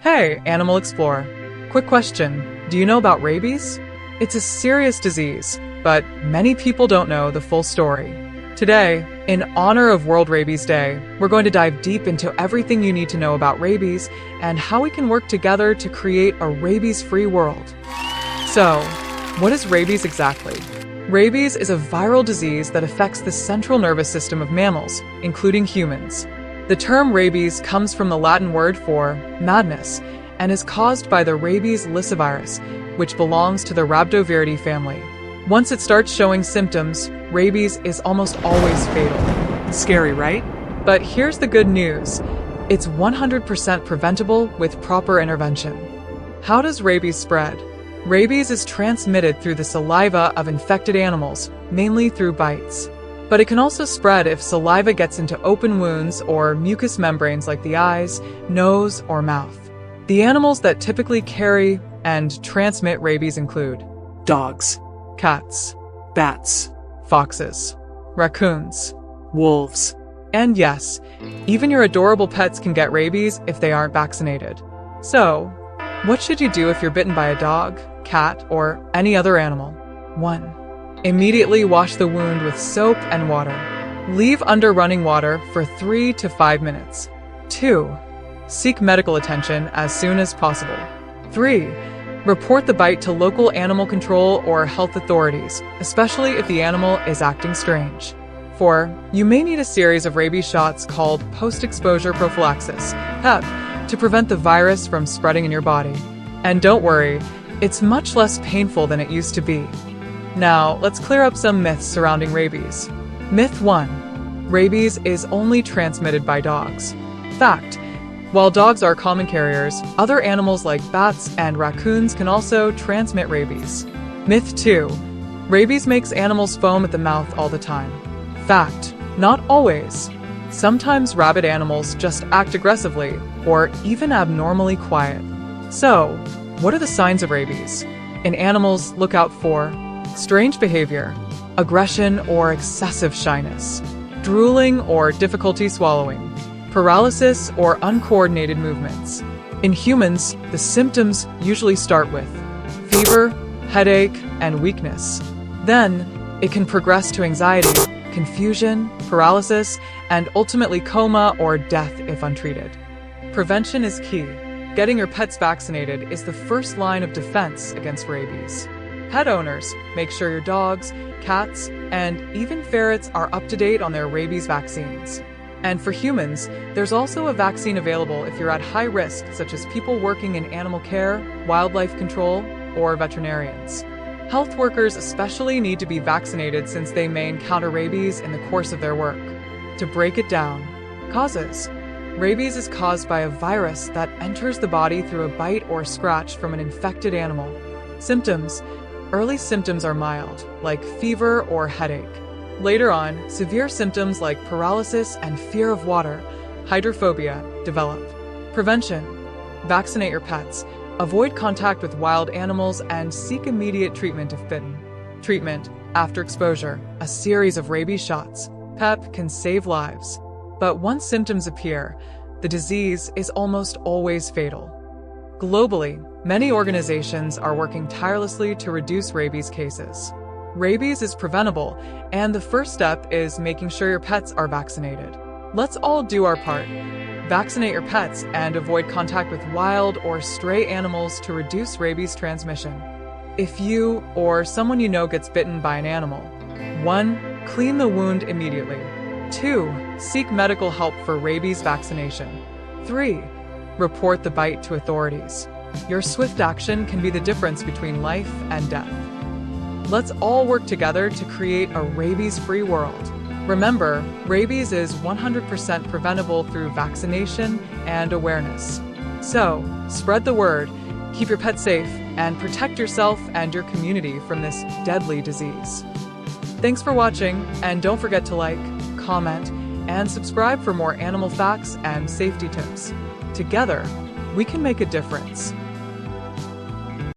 Hey, Animal Explorer. Quick question. Do you know about rabies? It's a serious disease, but many people don't know the full story. Today, in honor of World Rabies Day, we're going to dive deep into everything you need to know about rabies and how we can work together to create a rabies-free world. So, what is rabies exactly? Rabies is a viral disease that affects the central nervous system of mammals, including humans. The term rabies comes from the Latin word for madness and is caused by the rabies lyssavirus, which belongs to the Rhabdoviridae family. Once it starts showing symptoms, rabies is almost always fatal. Scary, right? But here's the good news. It's 100% preventable with proper intervention. How does rabies spread? Rabies is transmitted through the saliva of infected animals, mainly through bites. But it can also spread if saliva gets into open wounds or mucous membranes like the eyes, nose, or mouth. The animals that typically carry and transmit rabies include dogs, cats, bats, foxes, raccoons, wolves, and yes, even your adorable pets can get rabies if they aren't vaccinated. So, what should you do if you're bitten by a dog, cat, or any other animal? 1. Immediately wash the wound with soap and water. Leave under running water for 3 to 5 minutes. 2. Seek medical attention as soon as possible. 3. Report the bite to local animal control or health authorities, especially if the animal is acting strange. 4. You may need a series of rabies shots called post-exposure prophylaxis, PEP, to prevent the virus from spreading in your body. And don't worry, it's much less painful than it used to be. Now, let's clear up some myths surrounding rabies. Myth 1. Rabies is only transmitted by dogs. Fact. While dogs are common carriers, other animals like bats and raccoons can also transmit rabies. Myth 2. Rabies makes animals foam at the mouth all the time. Fact. Not always. Sometimes rabid animals just act aggressively or even abnormally quiet. So, what are the signs of rabies? In animals, look out for strange behavior, aggression or excessive shyness, drooling or difficulty swallowing, paralysis or uncoordinated movements. In humans, the symptoms usually start with fever, headache, and weakness. Then, it can progress to anxiety, confusion, paralysis, and ultimately coma or death if untreated. Prevention is key. Getting your pets vaccinated is the first line of defense against rabies. Pet owners, make sure your dogs, cats, and even ferrets are up to date on their rabies vaccines. And for humans, there's also a vaccine available if you're at high risk, such as people working in animal care, wildlife control, or veterinarians. Health workers especially need to be vaccinated since they may encounter rabies in the course of their work. To break it down, causes. Rabies is caused by a virus that enters the body through a bite or scratch from an infected animal. Symptoms. Early symptoms are mild, like fever or headache. Later on, severe symptoms like paralysis and fear of water, hydrophobia, develop. Prevention. Vaccinate your pets. Avoid contact with wild animals and seek immediate treatment if bitten. Treatment. After exposure, a series of rabies shots. PEP can save lives. But once symptoms appear, the disease is almost always fatal. Globally, many organizations are working tirelessly to reduce rabies cases. Rabies is preventable, and the first step is making sure your pets are vaccinated. Let's all do our part. Vaccinate your pets and avoid contact with wild or stray animals to reduce rabies transmission. If you or someone you know gets bitten by an animal, 1. Clean the wound immediately. 2. Seek medical help for rabies vaccination. 3. Report the bite to authorities. Your swift action can be the difference between life and death. Let's all work together to create a rabies-free world. Remember, rabies is 100% preventable through vaccination and awareness. So, spread the word, keep your pets safe, and protect yourself and your community from this deadly disease. Thanks for watching, and don't forget to like, comment, and subscribe for more animal facts and safety tips. Together, we can make a difference.